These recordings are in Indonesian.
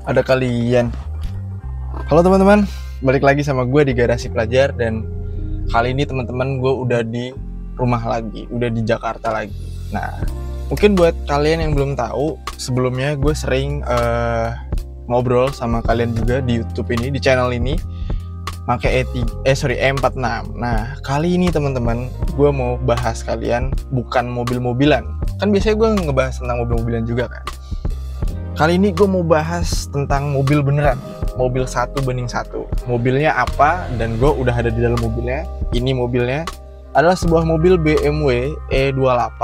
ada kalian. Halo teman-teman, balik lagi sama gue di Garasi Pelajar. Dan kali ini teman-teman gue udah di rumah lagi, udah di Jakarta lagi. Nah, mungkin buat kalian yang belum tahu, sebelumnya gue sering ngobrol sama kalian juga di YouTube ini, di channel ini pakai E46. Nah, kali ini teman-teman gue mau bahas kalian bukan mobil-mobilan. Kan biasanya gue ngebahas tentang mobil-mobilan juga kan. Kali ini gue mau bahas tentang mobil beneran, mobil 1 banding 1. Mobilnya apa, dan gue udah ada di dalam mobilnya. Ini mobilnya adalah sebuah mobil BMW E28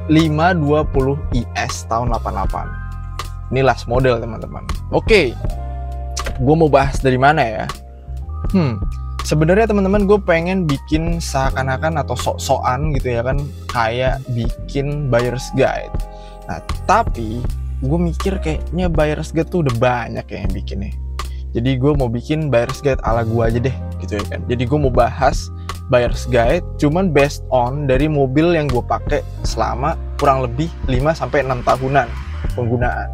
520IS tahun 88. Ini last model teman-teman. Oke, gue mau bahas dari mana ya? Sebenarnya teman-teman, gue pengen bikin seakan-akan atau sok-sokan gitu ya kan, kayak bikin buyer's guide. Nah, tapi gue mikir kayaknya buyer's guide tuh udah banyak ya yang bikinnya. Jadi gue mau bikin buyer's guide ala gue aja deh gitu ya kan. Jadi gue mau bahas buyer's guide cuman based on dari mobil yang gue pakai selama kurang lebih 5-6 tahunan penggunaan.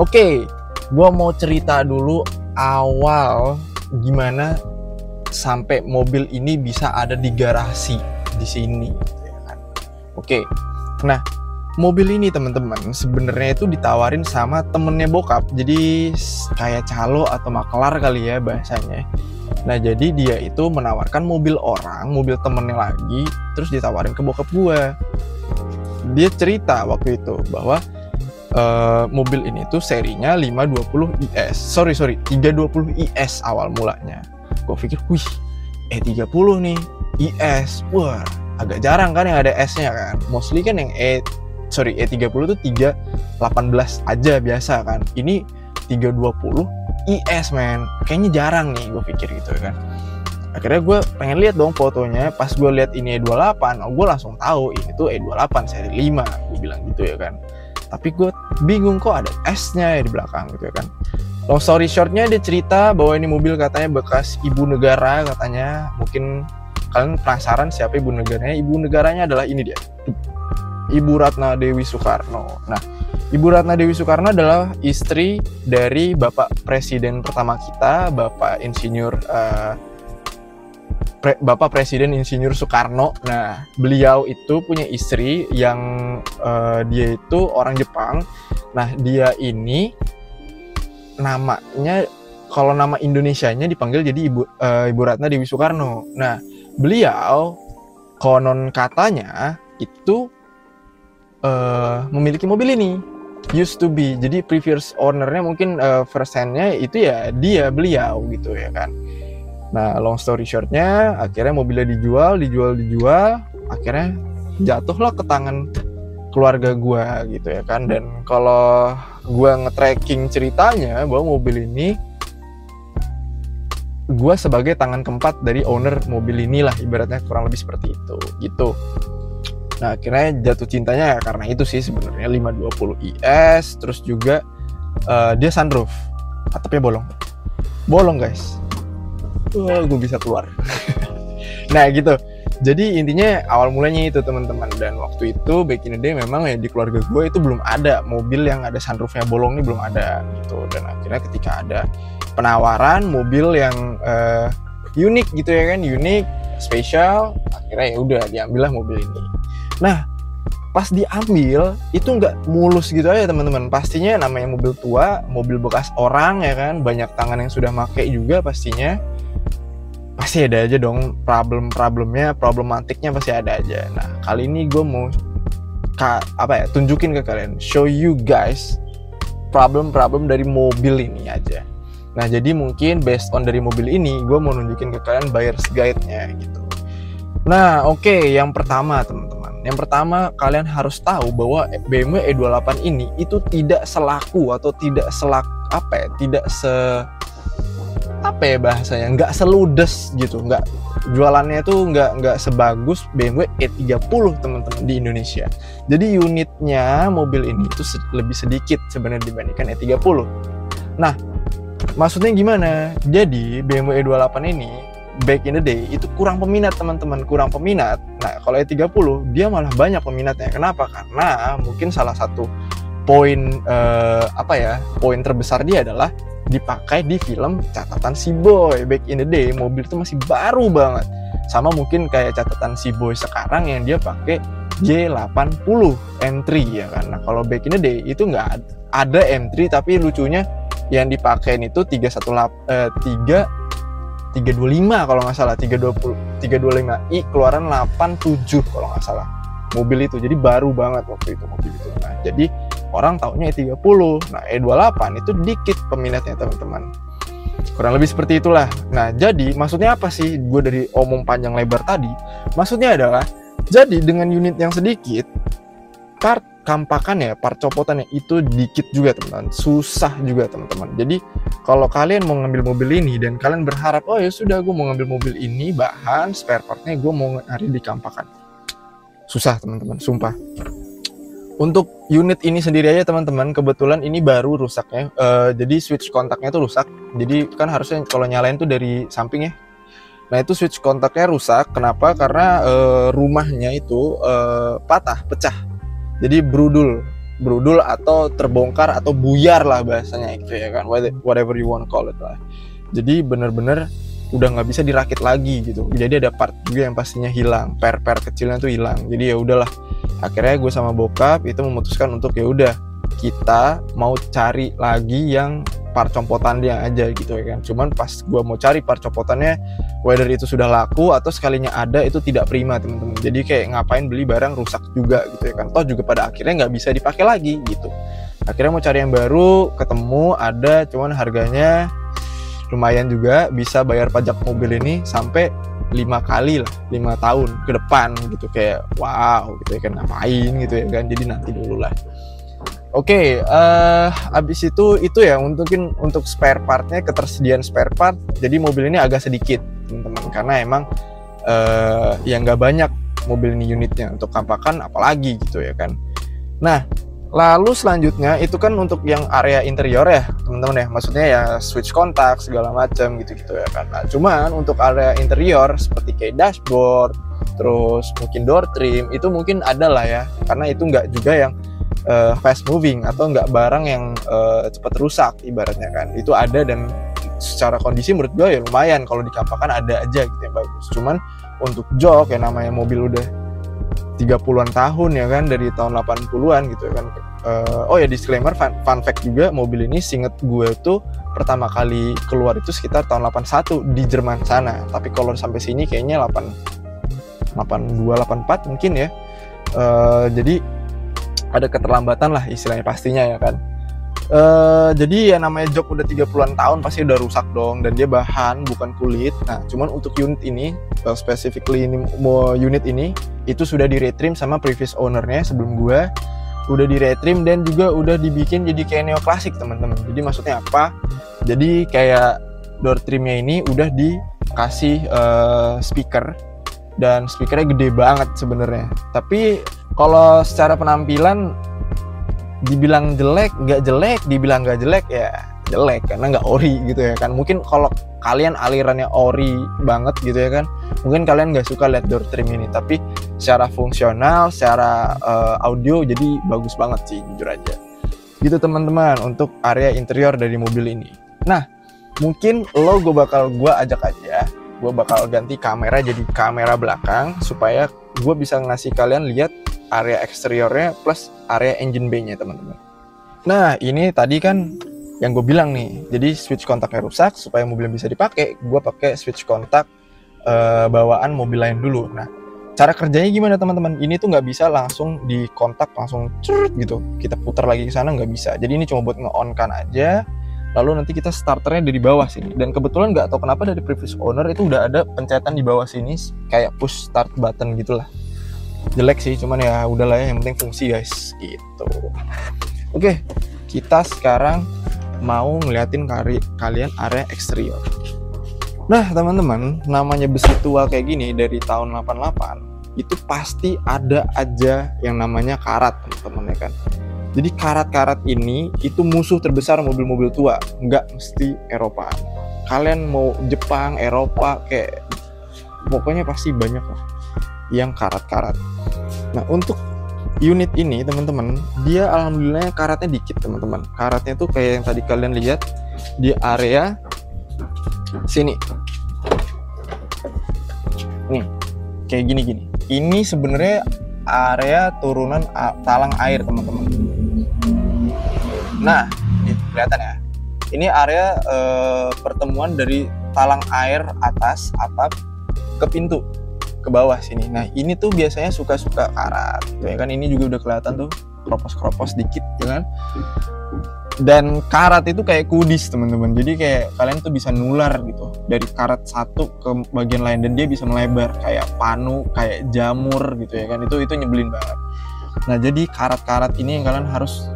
Oke, gue mau cerita dulu awal gimana sampai mobil ini bisa ada di garasi di sini gitu ya kan. Oke. Nah, mobil ini teman-teman sebenarnya itu ditawarin sama temennya bokap. Jadi kayak calo atau makelar kali ya bahasanya. Nah, jadi dia itu menawarkan mobil orang, mobil temennya lagi, terus ditawarin ke bokap gue. Dia cerita waktu itu bahwa mobil ini tuh serinya 320IS awal mulanya. Gue pikir, wih, E30 nih, IS, wah agak jarang kan yang ada S-nya kan. Mostly kan yang E30 tuh 318 aja biasa kan. Ini 320 IS men, kayaknya jarang nih gue pikir gitu kan. Akhirnya gue pengen lihat dong fotonya. Pas gue lihat ini E28, gue langsung tahu ini tuh E28 seri 5, gue bilang gitu ya kan. Tapi gue bingung kok ada S-nya ya di belakang gitu ya kan. Long story short-nya, dia cerita bahwa ini mobil katanya bekas ibu negara katanya. Mungkin kalian penasaran siapa ibu negaranya. Ibu negaranya adalah ini dia, Ibu Ratna Dewi Soekarno. Nah, Ibu Ratna Dewi Soekarno adalah istri dari Bapak Presiden pertama kita, Bapak Presiden Insinyur Soekarno. Nah, beliau itu punya istri yang dia itu orang Jepang. Nah, dia ini namanya, kalau nama Indonesianya dipanggil jadi Ibu Ratna Dewi Soekarno. Nah, beliau konon katanya itu memiliki mobil ini, used to be. Jadi previous ownernya mungkin first hand-nya itu ya beliau gitu ya kan. Nah, long story short-nya, akhirnya mobilnya dijual. Akhirnya jatuhlah ke tangan keluarga gue gitu ya kan. Dan kalau gue nge-tracking ceritanya bahwa mobil ini, gue sebagai tangan keempat dari owner mobil inilah, ibaratnya kurang lebih seperti itu gitu. Nah, akhirnya jatuh cintanya karena itu sih sebenarnya 520IS. Terus juga dia sunroof, atapnya bolong guys. Gue bisa keluar. Nah gitu. Jadi intinya awal mulanya itu teman-teman. Dan waktu itu back in the day memang ya di keluarga gue itu belum ada mobil yang ada sunroofnya bolong, ini belum ada gitu. Dan akhirnya ketika ada penawaran mobil yang unik gitu ya kan, unik, spesial, akhirnya ya udah diambillah mobil ini. Nah, pas diambil itu nggak mulus gitu aja teman-teman. Pastinya namanya mobil tua, mobil bekas orang ya kan, banyak tangan yang sudah make juga pastinya. Pasti ada aja dong problematiknya pasti ada aja. Nah, kali ini gue mau tunjukin ke kalian, show you guys problem dari mobil ini aja. Nah, jadi mungkin based on dari mobil ini, gue mau nunjukin ke kalian buyer's guide-nya gitu. Nah, oke, yang pertama teman-teman. Yang pertama, kalian harus tahu bahwa BMW E28 ini itu tidak selaku atau tidak bahasanya, nggak seludes gitu, nggak, jualannya tuh nggak sebagus BMW E30 teman-teman di Indonesia. Jadi unitnya mobil ini itu lebih sedikit sebenarnya dibandingkan E30. Nah, maksudnya gimana? Jadi BMW E28 ini back in the day itu kurang peminat teman-teman, Nah, kalau E30 dia malah banyak peminatnya. Kenapa? Karena mungkin salah satu poin poin terbesar dia adalah dipakai di film Catatan Si Boy. Back in the day mobil itu masih baru banget, sama mungkin kayak Catatan Si Boy sekarang yang dia pakai J80 M3 ya kan. Nah kalau back in the day itu nggak ada M3, tapi lucunya yang dipakai itu 325 kalau nggak salah, 325i keluaran 87 kalau nggak salah mobil itu. Jadi baru banget waktu itu mobil itu. Nah jadi orang taunya E30. Nah E28 itu dikit peminatnya teman-teman, kurang lebih seperti itulah. Nah jadi maksudnya apa sih gue dari omong panjang lebar tadi? Maksudnya adalah jadi dengan unit yang sedikit, part kampakannya, part copotannya itu dikit juga teman-teman, susah juga teman-teman. Jadi kalau kalian mau ngambil mobil ini dan kalian berharap oh ya sudah gue mau ngambil mobil ini, bahan spare partnya gue mau nyari di kampakan, susah teman-teman, sumpah. Untuk unit ini sendiri aja teman-teman, kebetulan ini baru rusaknya, jadi switch kontaknya tuh rusak. Jadi kan harusnya kalau nyalain tuh dari samping ya. Nah itu switch kontaknya rusak. Kenapa? Karena rumahnya itu pecah. Jadi brudul atau terbongkar atau buyar lah bahasanya gitu ya kan, whatever you want call it lah. Jadi bener-bener udah nggak bisa dirakit lagi gitu. Jadi ada part juga yang pastinya hilang, per kecilnya tuh hilang. Jadi ya udahlah, akhirnya gue sama bokap itu memutuskan untuk ya udah kita mau cari lagi yang part compotannya aja gitu ya kan. Cuman pas gue mau cari part compotannya, whether itu sudah laku atau sekalinya ada itu tidak prima teman-teman. Jadi kayak ngapain beli barang rusak juga gitu ya kan, toh juga pada akhirnya nggak bisa dipakai lagi gitu. Akhirnya mau cari yang baru, ketemu ada, cuman harganya lumayan juga, bisa bayar pajak mobil ini sampai 5 kali lah, 5 tahun ke depan gitu. Kayak wow gitu ya kan, ngapain gitu ya kan. Jadi nanti dulu lah. Oke, abis itu ya untuk spare partnya, ketersediaan spare part. Jadi mobil ini agak sedikit teman-teman, karena emang ya nggak banyak mobil ini unitnya untuk kampakan apalagi gitu ya kan. Nah lalu selanjutnya itu kan untuk yang area interior ya teman-teman ya, maksudnya ya switch kontak segala macam gitu ya kan. Nah cuman untuk area interior seperti kayak dashboard, terus mungkin door trim itu mungkin ada lah ya, karena itu nggak juga yang fast moving atau nggak barang yang cepat rusak ibaratnya kan. Itu ada dan secara kondisi menurut gue ya lumayan, kalau dikampakan ada aja gitu yang bagus. Cuman untuk jok yang namanya mobil udah 30-an tahun ya kan, dari tahun 80-an gitu kan. Oh ya disclaimer, fun fact juga, mobil ini seinget gue tuh pertama kali keluar itu sekitar tahun 81 di Jerman sana. Tapi kalau sampai sini kayaknya 82, 84 mungkin ya. Jadi ada keterlambatan lah istilahnya pastinya ya kan. Jadi ya namanya jok udah 30-an tahun pasti udah rusak dong, dan dia bahan bukan kulit. Nah cuman untuk unit ini specifically ini unit ini itu sudah di retrim sama previous ownernya sebelum gua, udah di retrim dan juga udah dibikin jadi kayak neoklasik teman-teman. Jadi maksudnya apa? Jadi kayak door trimnya ini udah dikasih speaker, dan speakernya gede banget sebenarnya. Tapi kalau secara penampilan dibilang jelek, nggak jelek, dibilang nggak jelek ya jelek, karena nggak ori gitu ya kan. Mungkin kalau kalian alirannya ori banget gitu ya kan, mungkin kalian nggak suka lihat door trim ini. Tapi secara fungsional, secara audio jadi bagus banget sih jujur aja. Gitu teman-teman untuk area interior dari mobil ini. Nah mungkin gue ajak aja, gue bakal ganti kamera jadi kamera belakang supaya gue bisa ngasih kalian lihat area eksteriornya plus area engine bay-nya teman-teman. Nah ini tadi kan yang gue bilang nih, jadi switch kontaknya rusak, supaya mobil bisa dipakai gue pakai switch kontak bawaan mobil lain dulu. Nah cara kerjanya gimana teman-teman? Ini tuh nggak bisa langsung di kontak langsung cerut gitu, kita putar lagi ke sana nggak bisa. Jadi ini cuma buat nge-on kan aja, lalu nanti kita starternya dari bawah sini. Dan kebetulan nggak tahu kenapa dari previous owner itu udah ada pencetan di bawah sini kayak push start button gitulah. Jelek sih, cuman ya udahlah ya, yang penting fungsi guys gitu. Oke, kita sekarang mau ngeliatin kalian area eksterior. Nah teman-teman, namanya besi tua kayak gini dari tahun 88 itu pasti ada aja yang namanya karat teman-teman ya kan. Jadi karat-karat ini itu musuh terbesar mobil-mobil tua, nggak mesti Eropa. Kalian mau Jepang, Eropa, kayak pokoknya pasti banyak lah yang karat-karat. Nah untuk unit ini teman-teman, dia alhamdulillah karatnya dikit teman-teman. Karatnya tuh kayak yang tadi kalian lihat di area sini. Nih, kayak gini-gini. Ini sebenarnya area turunan talang air teman-teman. Nah, ini kelihatan ya. Ini area pertemuan dari talang air atas atap ke pintu ke bawah sini. Nah, ini tuh biasanya suka-suka karat, gitu ya kan. Ini juga udah kelihatan tuh kropos-kropos dikit, ya kan. Dan karat itu kayak kudis teman-teman. Jadi kayak kalian tuh bisa nular gitu dari karat satu ke bagian lain, dan dia bisa melebar kayak panu, kayak jamur gitu ya kan. Itu nyebelin banget. Nah, jadi karat-karat ini yang kalian harus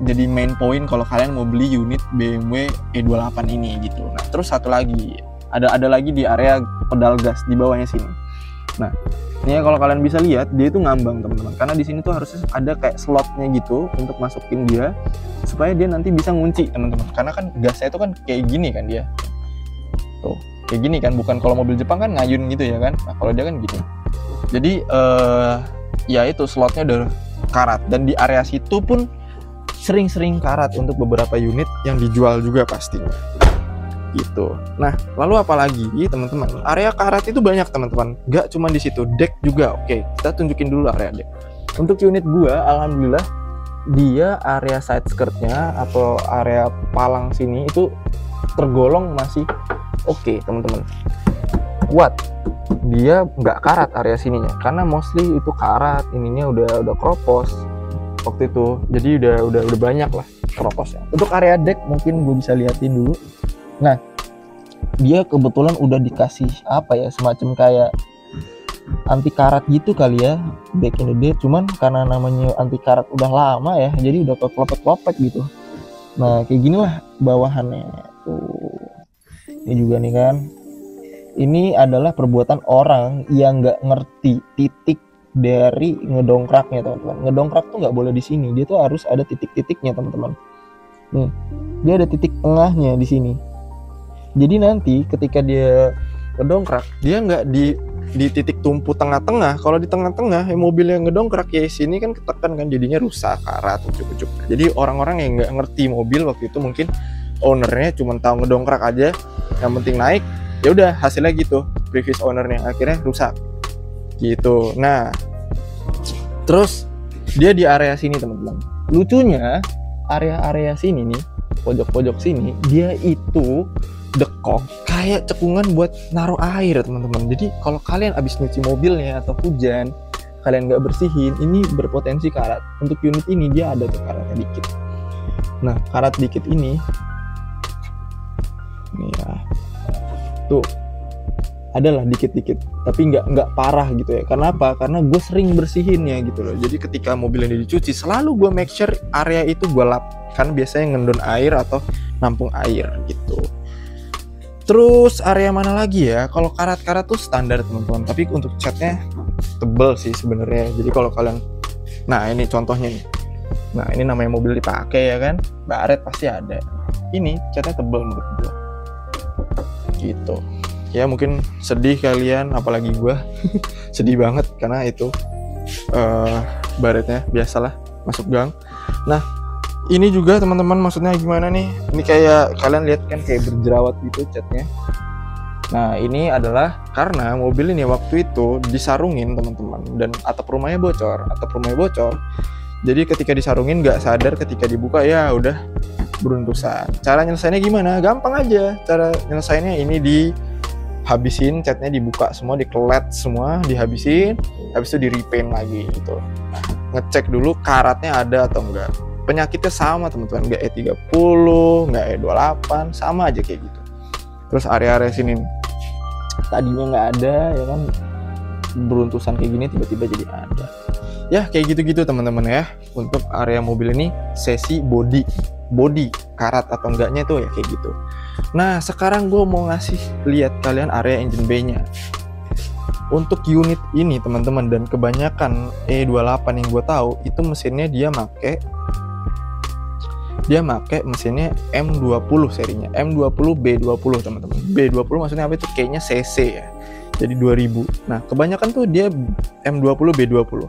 jadi main point kalau kalian mau beli unit BMW E28 ini gitu. Nah, terus satu lagi, ada lagi di area pedal gas di bawahnya sini. Nah, ini kalau kalian bisa lihat, dia itu ngambang teman-teman, karena di sini tuh harusnya ada kayak slotnya gitu untuk masukin dia supaya dia nanti bisa ngunci teman-teman. Karena kan gasnya itu kan kayak gini kan dia, tuh kayak gini kan, bukan kalau mobil Jepang kan ngayun gitu ya kan. Nah, kalau dia kan gini. Jadi ya itu slotnya udah karat, dan di area situ pun sering-sering karat untuk beberapa unit yang dijual juga pastinya. Gitu. Nah, lalu apalagi teman-teman, area karat itu banyak teman-teman, gak cuma di situ, deck juga. Oke, kita tunjukin dulu area deck. Untuk unit gua, alhamdulillah dia area side skirtnya atau area palang sini itu tergolong masih oke teman-teman, kuat. Dia nggak karat area sininya, karena mostly itu karat, ininya udah kropos waktu itu, jadi udah banyak lah kroposnya. Untuk area deck mungkin gue bisa liatin dulu. Nah, dia kebetulan udah dikasih semacam kayak anti karat gitu kali ya, back in the day. Cuman karena namanya anti karat udah lama ya, jadi udah kelopet gitu. Nah, kayak gini lah bawahannya tuh. Ini juga nih kan, ini adalah perbuatan orang yang nggak ngerti titik dari ngedongkraknya teman-teman. Ngedongkrak tuh nggak boleh di sini, dia tuh harus ada titik-titiknya teman-teman. Nih, dia ada titik tengahnya di sini. Jadi nanti ketika dia ngedongkrak, dia nggak di titik tumpu tengah-tengah. Kalau di tengah-tengah, mobil yang ngedongkrak ya sini kan ketekan kan, jadinya rusak, karat, ujuk-ujuk. Jadi orang-orang yang nggak ngerti mobil waktu itu, mungkin ownernya cuma tahu ngedongkrak aja, yang penting naik, ya udah hasilnya gitu. Previous ownernya akhirnya rusak, gitu. Nah, terus dia di area sini teman-teman. Lucunya area sini nih, pojok-pojok sini, dia itu dekok kayak cekungan buat naruh air teman-teman. Jadi kalau kalian abis nyuci mobilnya atau hujan, kalian nggak bersihin, ini berpotensi karat. Untuk unit ini dia ada tuh karatnya dikit. Nah, karat dikit ini ya tuh adalah dikit-dikit, tapi nggak parah gitu ya. Karena apa? Karena gue sering bersihinnya gitu loh. Jadi ketika mobil ini dicuci, selalu gue make sure area itu gue lap, kan biasanya ngendon air atau nampung air gitu. Terus area mana lagi ya? Kalau karat-karat tuh standar teman-teman, tapi untuk catnya tebel sih sebenarnya. Jadi kalau kalian, nah ini contohnya nih. Nah ini namanya mobil dipakai ya kan, baret pasti ada. Ini catnya tebel menurut gue. Gitu. Ya mungkin sedih kalian, apalagi gue sedih banget karena itu baretnya biasalah masuk gang. Nah ini juga teman-teman, maksudnya gimana nih? Ini kayak kalian lihat kan kayak berjerawat gitu catnya. Nah ini adalah karena mobil ini waktu itu disarungin teman-teman, dan atap rumahnya bocor. Jadi ketika disarungin nggak sadar, ketika dibuka ya udah beruntusan. Cara nyelesainnya gimana? Gampang aja. Cara nyelesainnya ini dihabisin catnya, dibuka semua, dikelet semua, dihabisin, habis itu di repaint lagi gitu. Nah, ngecek dulu karatnya ada atau enggak. Penyakitnya sama teman-teman, nggak E30, nggak E28, sama aja kayak gitu. Terus area-area sini tadinya nggak ada ya kan, beruntusan kayak gini tiba-tiba jadi ada. Ya kayak gitu-gitu teman-teman ya. Untuk area mobil ini sesi body karat atau enggaknya tuh ya kayak gitu. Nah sekarang gue mau ngasih lihat kalian area engine bay-nya. Untuk unit ini teman-teman, dan kebanyakan E28 yang gue tahu itu mesinnya dia make mesinnya M20 serinya, M20 B20 teman-teman. B20 maksudnya apa itu? Kayaknya CC ya. jadi 2000. Nah kebanyakan tuh dia M20 B20.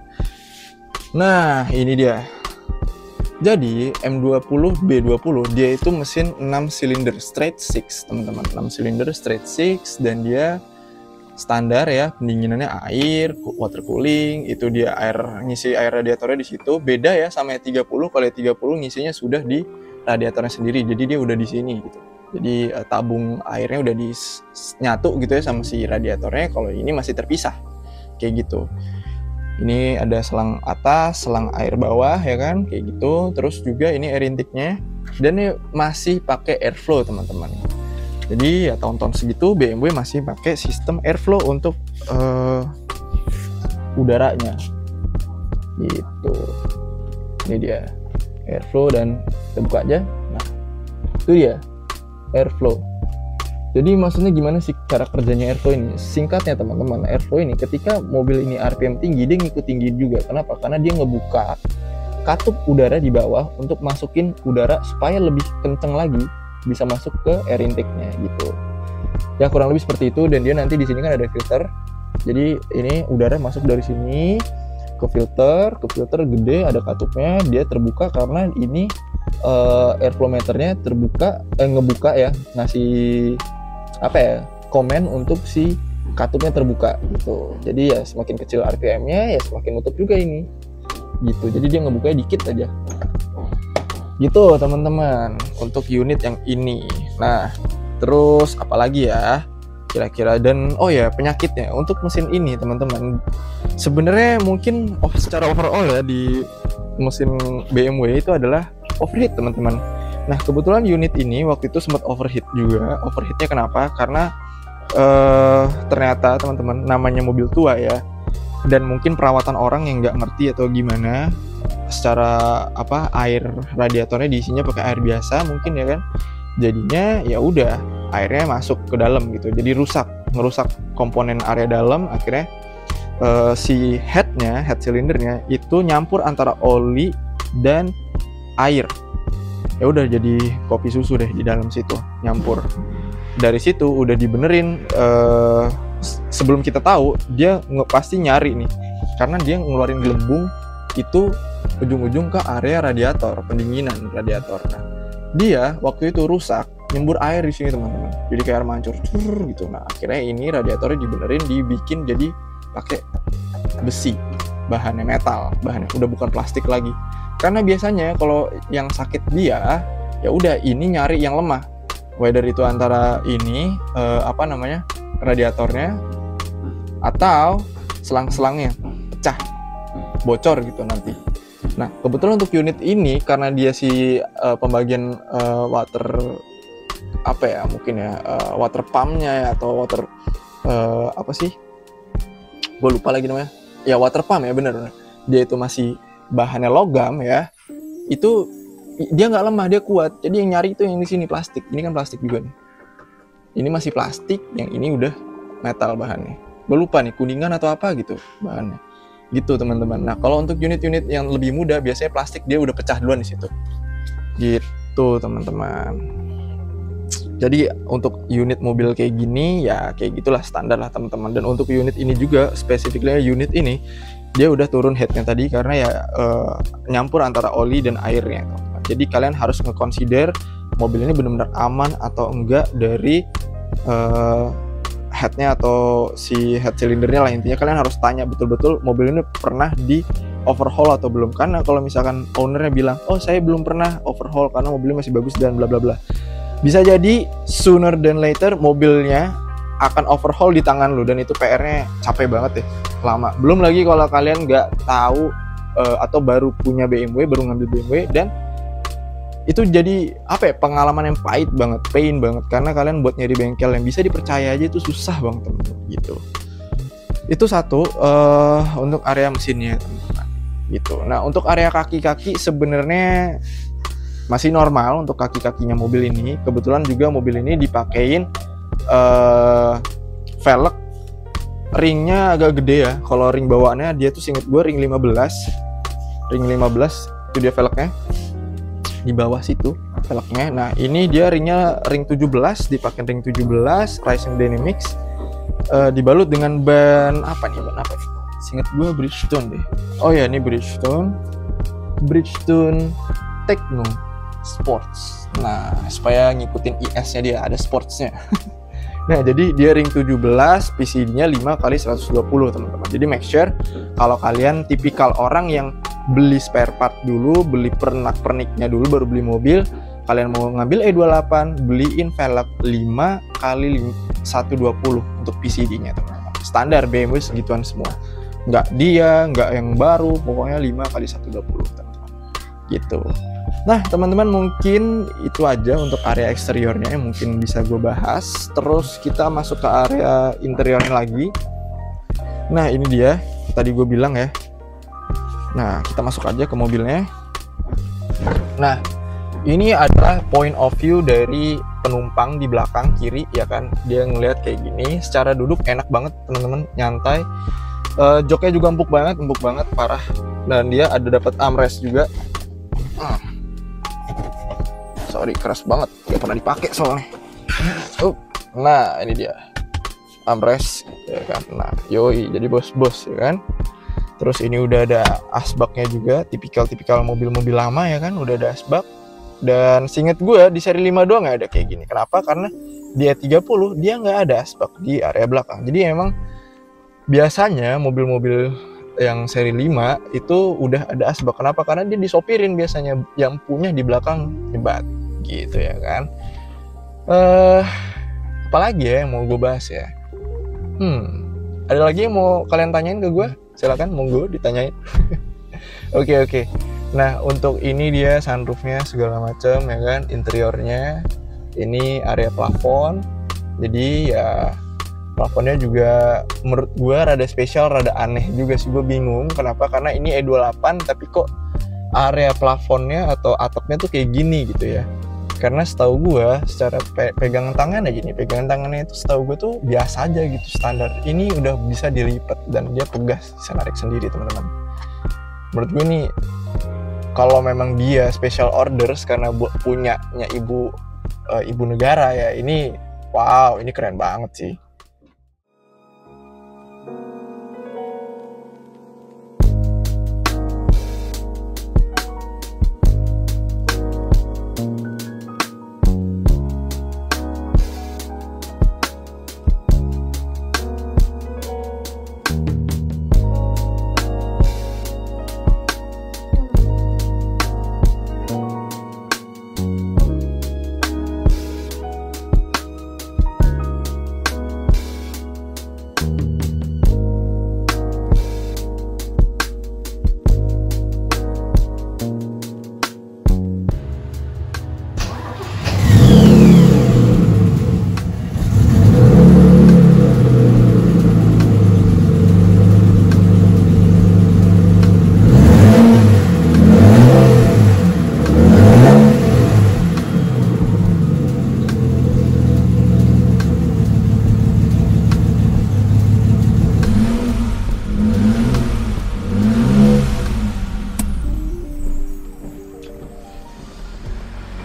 Nah ini dia. Jadi M20 B20 dia itu mesin 6 silinder straight 6 teman-teman, 6 silinder straight 6, dan dia standar ya, pendinginannya air, water cooling, itu dia ngisi air radiatornya di situ. Beda ya sama 30, kalau 30 ngisinya sudah di radiatornya sendiri, jadi dia udah di sini gitu. Jadi tabung airnya udah nyatu gitu ya sama si radiatornya. Kalau ini masih terpisah kayak gitu. Ini ada selang atas, selang air bawah ya kan, kayak gitu. Terus juga ini air intake-nya, dan ini masih pakai airflow teman-teman. Jadi ya tahun-tahun segitu BMW masih pakai sistem airflow untuk udaranya gitu. Ini dia airflow, dan kita buka aja. Nah itu dia airflow. Jadi maksudnya gimana sih cara kerjanya airflow ini? Singkatnya teman-teman, airflow ini ketika mobil ini RPM tinggi, dia ngikut tinggi juga. Kenapa? Karena dia ngebuka katup udara di bawah untuk masukin udara supaya lebih kenceng lagi bisa masuk ke air intake-nya gitu. Ya kurang lebih seperti itu. Dan dia nanti di sini kan ada filter. Jadi ini udara masuk dari sini ke filter gede, ada katupnya, dia terbuka karena ini airflow meternya terbuka, ngebuka ya, ngasih apa ya, komen untuk si katupnya terbuka gitu. Jadi ya semakin kecil RPM-nya ya semakin nutup juga ini gitu. Jadi dia ngebukanya dikit aja gitu teman-teman untuk unit yang ini. Nah terus apalagi ya kira-kira, dan oh ya penyakitnya untuk mesin ini teman-teman, sebenarnya mungkin secara overall ya di mesin BMW itu adalah overheat teman-teman. Nah kebetulan unit ini waktu itu sempat overheat juga. Overheatnya kenapa? Karena ternyata teman-teman, namanya mobil tua ya, dan mungkin perawatan orang yang nggak ngerti atau gimana, secara air radiatornya diisinya pakai air biasa mungkin ya kan, jadinya ya udah airnya masuk ke dalam gitu, jadi ngerusak komponen area dalam. Akhirnya si head silindernya itu nyampur antara oli dan air. Ya udah jadi kopi susu deh di dalam situ, nyampur. Dari situ udah dibenerin, sebelum kita tahu dia pasti nyari nih, karena dia ngeluarin gelembung itu ujung-ujung ke area radiator, pendinginan radiator. Nah, dia waktu itu rusak, nyembur air di sini teman-teman. Jadi kayak air mancur gitu. Nah, akhirnya ini radiatornya dibenerin, dibikin jadi pakai besi, bahannya metal, bahannya udah bukan plastik lagi. Karena biasanya kalau yang sakit dia, ya udah ini nyari yang lemah. Whether itu antara ini radiatornya atau selang-selangnya pecah, bocor gitu nanti. Nah, kebetulan untuk unit ini karena dia pembagian water water pumpnya ya, atau water gue lupa lagi namanya. Ya water pump ya, bener. Dia itu masih bahannya logam ya, itu dia nggak lemah, dia kuat. Jadi yang nyari itu yang di sini plastik. Ini kan plastik juga nih. Ini masih plastik, yang ini udah metal bahannya. Gue lupa nih kuningan atau apa gitu bahannya. Gitu teman-teman. Nah kalau untuk unit-unit yang lebih muda biasanya plastik dia udah pecah duluan di situ. Gitu teman-teman. Jadi untuk unit mobil kayak gini ya kayak gitulah, standar lah teman-teman. Dan untuk unit ini juga, spesifiknya unit ini, dia udah turun headnya tadi karena ya nyampur antara oli dan airnya. Jadi kalian harus nge-consider mobil ini benar-benar aman atau enggak dari headnya atau si head silindernya lah. Intinya kalian harus tanya betul-betul mobil ini pernah di overhaul atau belum. Karena kalau misalkan ownernya bilang, oh saya belum pernah overhaul karena mobilnya masih bagus dan bla bla bla, bisa jadi sooner than later mobilnya akan overhaul di tangan lu, dan itu PR-nya capek banget deh, lama. Belum lagi kalau kalian nggak tahu atau baru punya BMW, baru ngambil BMW, dan itu jadi pengalaman yang pahit banget, pain banget, karena kalian buat nyari bengkel yang bisa dipercaya aja itu susah banget teman-teman gitu. Itu satu untuk area mesinnya teman-teman gitu. Nah untuk area kaki-kaki sebenarnya masih normal untuk kaki-kakinya mobil ini. Kebetulan juga mobil ini dipakein velg, ringnya agak gede ya. Kalau ring bawaannya dia tuh seinget gue ring 15 itu dia velgnya di bawah situ velgnya. Nah ini dia ringnya ring 17, dipakai ring 17 Racing Dynamics. dibalut dengan ban apa nih, seinget gue Bridgestone deh. Oh ya, ini Bridgestone Techno Sports. Nah, supaya ngikutin IS-nya dia, ada sportsnya. Nah, jadi dia ring 17, PCD-nya 5x120 teman-teman. Jadi make sure kalau kalian tipikal orang yang beli spare part dulu, beli pernak-perniknya dulu baru beli mobil, kalian mau ngambil E28, beliin velg 5x120 untuk PCD-nya teman-teman. Standar BMW segituan semua. Nggak yang baru, pokoknya 5x120 teman-teman. Gitu. Nah teman-teman, mungkin itu aja untuk area eksteriornya yang mungkin bisa gue bahas. Terus kita masuk ke area interiornya lagi. Nah ini dia, tadi gue bilang ya. Nah kita masuk aja ke mobilnya. Nah ini adalah point of view dari penumpang di belakang kiri ya kan. Dia ngeliat kayak gini, secara duduk enak banget teman-teman, nyantai. Joknya juga empuk banget parah. Dan dia ada dapat armrest juga. Sorry, keras banget, gak pernah dipakai soalnya. Nah ini dia armrest ya kan. Nah yoi, jadi bos ya kan. Terus ini udah ada asbaknya juga, tipikal mobil-mobil lama ya kan, udah ada asbak. Dan seinget gue di seri 5 doang nggak ada kayak gini. Kenapa? Karena di E30 dia nggak ada asbak di area belakang. Jadi emang biasanya mobil-mobil yang seri 5 itu udah ada asbak. Kenapa? Karena dia disopirin biasanya, yang punya di belakang nyebat gitu ya kan. Apalagi ya yang mau gue bahas ya. Ada lagi yang mau kalian tanyain ke gue? Silakan, monggo ditanyain. Oke. Nah untuk ini dia sunroofnya segala macam ya kan, interiornya. Ini area plafon. Jadi ya plafonnya juga menurut gue rada spesial, rada aneh juga sih. Gue bingung kenapa, karena ini E28 tapi kok area plafonnya atau atapnya tuh kayak gini gitu ya. Karena setahu gue secara pegangan tangan aja nih, pegangan tangannya itu setahu gue tuh biasa aja gitu, standar. Ini udah bisa dilipat dan dia pegas, bisa narik sendiri teman-teman. Menurut gue nih, kalau memang dia special orders karena punyanya ibu negara ya, ini wow, ini keren banget sih.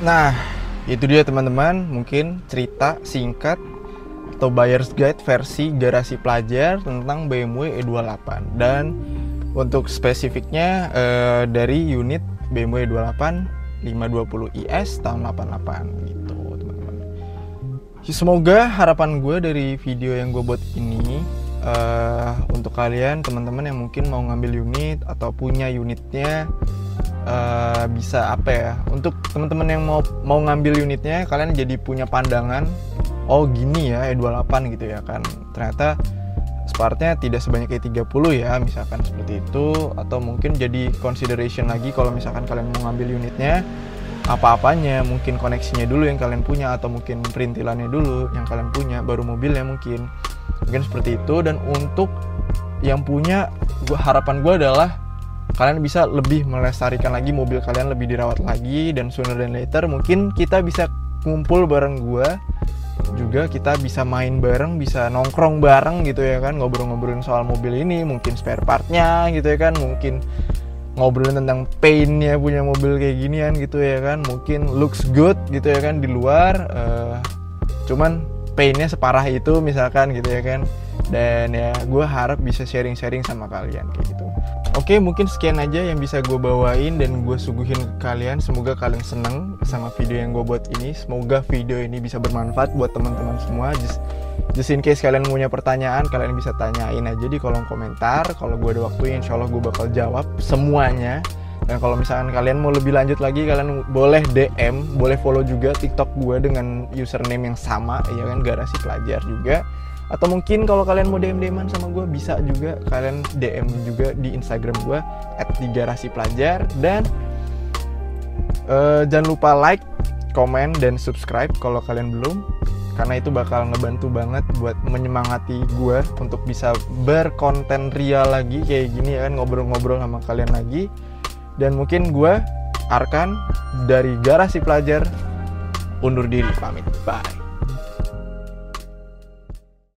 Nah, itu dia teman-teman, mungkin cerita singkat atau buyer's guide versi garasi pelajar tentang BMW E28. Dan untuk spesifiknya dari unit BMW E28 520 IS tahun 88 gitu teman-teman. Semoga harapan gue dari video yang gue buat ini untuk kalian teman-teman yang mungkin mau ngambil unit atau punya unitnya, bisa apa ya, untuk teman-teman yang mau ngambil unitnya, kalian jadi punya pandangan, oh gini ya E28 gitu ya kan, ternyata spartnya tidak sebanyak E30 ya, misalkan seperti itu. Atau mungkin jadi consideration lagi kalau misalkan kalian mau ngambil unitnya, apa-apanya, mungkin koneksinya dulu yang kalian punya, atau mungkin perintilannya dulu yang kalian punya, baru mobilnya mungkin seperti itu. Dan untuk yang punya, harapan gue adalah kalian bisa lebih melestarikan lagi mobil kalian, lebih dirawat lagi, dan sooner than later mungkin kita bisa ngumpul bareng gue juga, kita bisa main bareng, bisa nongkrong bareng gitu ya kan, ngobrol-ngobrolin soal mobil ini, mungkin spare partnya gitu ya kan, mungkin ngobrolin tentang painnya punya mobil kayak ginian gitu ya kan, mungkin looks good gitu ya kan di luar, cuman painnya separah itu misalkan gitu ya kan. Dan ya gue harap bisa sharing-sharing sama kalian kayak gitu. Oke, mungkin sekian aja yang bisa gue bawain dan gue suguhin ke kalian. Semoga kalian seneng sama video yang gue buat ini. Semoga video ini bisa bermanfaat buat teman-teman semua. Just in case kalian punya pertanyaan, kalian bisa tanyain aja di kolom komentar. Kalau gue ada waktu, insya Allah gue bakal jawab semuanya. Dan kalau misalkan kalian mau lebih lanjut lagi, kalian boleh DM, boleh follow juga TikTok gue dengan username yang sama, ya kan, Garasi Pelajar juga. Atau mungkin kalau kalian mau DM-an sama gue, bisa juga kalian DM juga di Instagram gue @digarasipelajar. Dan jangan lupa like, komen, dan subscribe kalau kalian belum, karena itu bakal ngebantu banget buat menyemangati gue untuk bisa berkonten real lagi kayak gini ya kan, ngobrol-ngobrol sama kalian lagi. Dan mungkin gue, Arkan dari Garasi Pelajar, undur diri, pamit, bye.